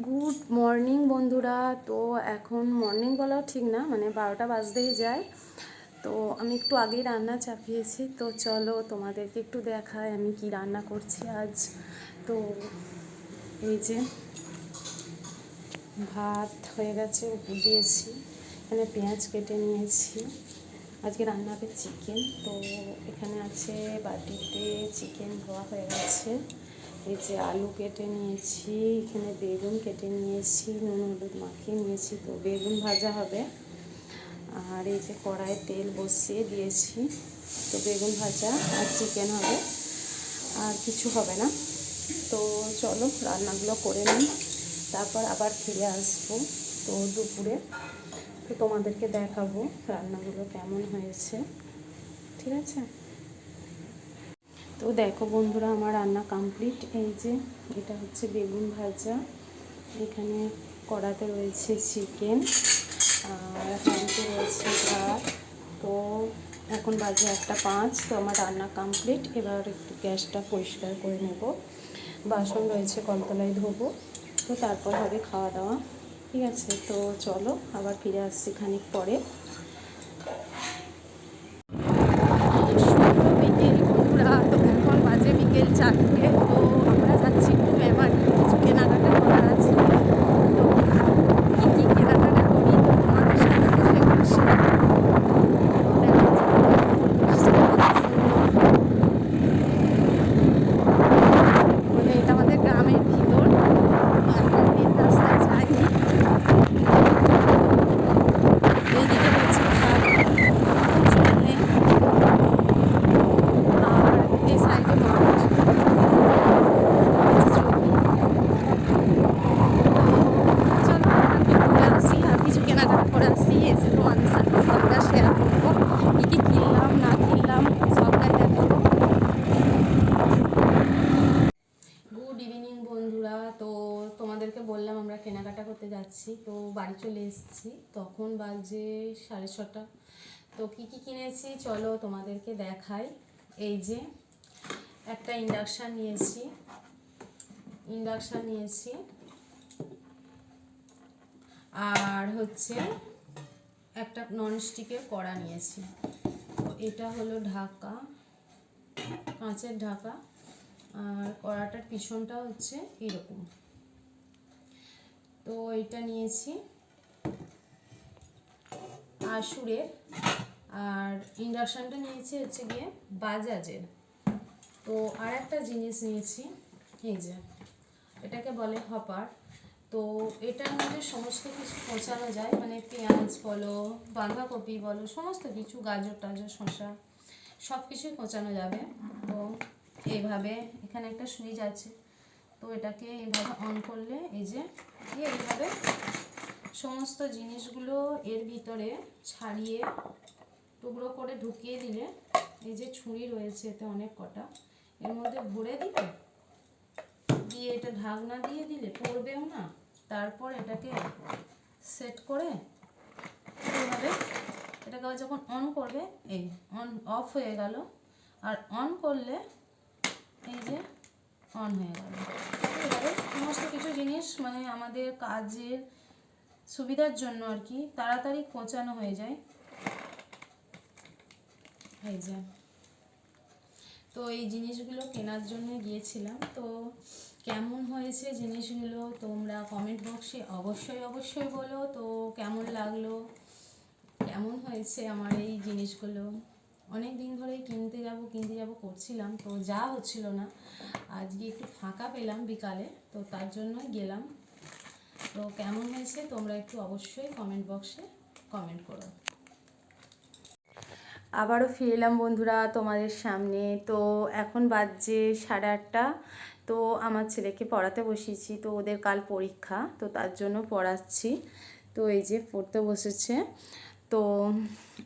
Good morning বন্ধুরা। তো এখন মর্নিং বলাও ঠিক না, মানে 12টা বাজতেই যায়। তো আমি একটু আগেই রান্না চাপিয়েছি, তো চলো তোমাদেরকে একটু দেখাই আমি কি রান্না করছি আজ। তো এই যে ভাত হয়ে গেছে, উপর দিয়েছি, এখানে পেঁয়াজ কেটে নিয়েছি। আজকে রান্না হবে চিকেন। তো এখানে আছে বাটিতে চিকেন ধোয়া হয়ে গেছে। এই যে আলু কেটে নিয়েছি, এখানে বেগুন কেটে নিয়েছি, নুন হলুদ মাখিয়ে নিয়েছি। তো বেগুন ভাজা হবে। আর এই যে কড়াইয়ে তেল বসিয়ে দিয়েছি, তো বেগুন ভাজা আর চিকেন হবে, আর কিছু হবে না। তো চলো রান্নাগুলো করে নিই, তারপর আবার ফিরে আসবো তো দুপুরে। তো তোমাদেরকে দেখাবো রান্নাগুলো কেমন হয়েছে, ঠিক আছে? তো দেখো বন্ধুরা, আমার রান্না কমপ্লিট। এই যে এটা হচ্ছে বেগুন ভাজা, এখানে কড়াতে রয়েছে চিকেন, আর হাঁড়িতে রয়েছে ভাত। তো এখন বাজে 1:05। তো আমার রান্না কমপ্লিট। এবার একটু গ্যাসটা পরিষ্কার করে নেব, বাসন রয়েছে কলতলায় ধোবো, তো তারপর হবে খাওয়া দাওয়া, ঠিক আছে? তো চলো আবার ফিরে আসছি খানিক পরে। বিকেল বন্ধুরা, তো এখন বাজে বিকেল 4টে। তো আমরা যাচ্ছি একটু মেমারি, কিছু কেনাকাটা করার আছে। তো কী কী কেনাকাটা করি তো তোমাদের সাথে শেয়ার করছি। মানে এটা আমাদের গ্রামের ভিতর, এখন মেন রাস্তায় যাইনি। এইদিকে রয়েছে আর এই সাইডে মাঠ। কিছু কেনাকাটা করে আসি, এসে তোমাদের সাথে সবটা শেয়ার করবো, কী কী কিনলাম না কিনলাম সবটাই দেখাবো। গুড ইভিনিং বন্ধুরা। তো তোমাদেরকে বললাম আমরা কেনাকাটা করতে যাচ্ছি, তো বাড়ি চলে এসেছি, তখন বাজে 6:30। তো কী কী কিনেছি চলো তোমাদেরকে দেখাই। এই যে একটা ইন্ডাকশান নিয়েছি, আর হচ্ছে একটা ননস্টিকের কড়া নিয়েছি। তো এটা হলো ঢাকা, কাঁচের ঢাকা, আর কড়াটার পিছনটা হচ্ছে এরকম। তো এটা নিয়েছি আসুরের, আর ইন্ডাকশানটা নিয়েছি হচ্ছে গিয়ে বাজাজের। তো আর একটা জিনিস নিয়েছি, এই যে এটাকে বলে হপার। তো এটার মধ্যে সমস্ত কিছু পচানো যায়, মানে পেঁয়াজ বলো, বাঁধাকপি বলো, সমস্ত কিছু, গাজর টাজর শসা সব কিছুই পচানো যাবে। তো এইভাবে এখানে একটা সুইচ আছে, তো এটাকে এইভাবে অন করলে এই যে এইভাবে সমস্ত জিনিসগুলো এর ভিতরে ছাড়িয়ে টুকরো করে ঢুকিয়ে দিলে, এই যে ছুরি রয়েছে এতে অনেক কটা, এর মধ্যে ভরে দিয়ে এটা ঢাকনা দিয়ে দিলে পড়বেও না। তারপর এটাকে সেট করে এইভাবে এটাকে যখন অন করবে, এই অন অফ হয়ে গেল, আর অন করলে এই যে অন হয়ে গেল। এবারে সমস্ত কিছু জিনিস মানে আমাদের কাজের সুবিধার জন্য আর কি তাড়াতাড়ি পৌঁছানো হয়ে যায়। এই যে তো এই জিনিসগুলো কেনার জন্য গিয়েছিলাম। তো কেমন হয়েছে জিনিসগুলো তোমরা কমেন্ট বক্সে অবশ্যই বলো। তো কেমন লাগলো, কেমন হয়েছে আমার এই জিনিসগুলো। অনেক দিন ধরেই কিনতে যাব করছিলাম, তো যা হচ্ছিল না। আজকে একটু ফাঁকা পেলাম বিকালে, তো তার জন্য গেলাম। তো কেমন হয়েছে তোমরা একটু অবশ্যই কমেন্ট বক্সে কমেন্ট করো। আবারও ফিরে এলাম বন্ধুরা তোমাদের সামনে। তো এখন বাজে 8:30। তো আমার ছেলেকে পড়াতে বসিয়েছি, তো ওদের কাল পরীক্ষা, তো তার জন্য পড়াচ্ছি। তো এই যে পড়তে বসেছে। তো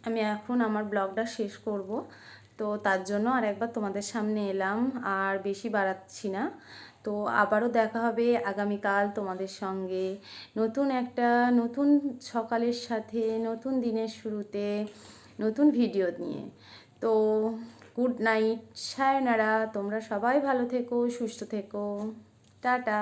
আমি এখন আমার ব্লগটা শেষ করব, তো তার জন্য আর একবার তোমাদের সামনে এলাম, আর বেশি বাড়াচ্ছি না। তো আবারও দেখা হবে আগামীকাল তোমাদের সঙ্গে নতুন সকালের সাথে, নতুন দিনের শুরুতে নতুন ভিডিও নিয়ে। তো গুড নাইট, সায়নারা, তোমরা সবাই ভালো থেকো, সুস্থ থেকো, টাটা।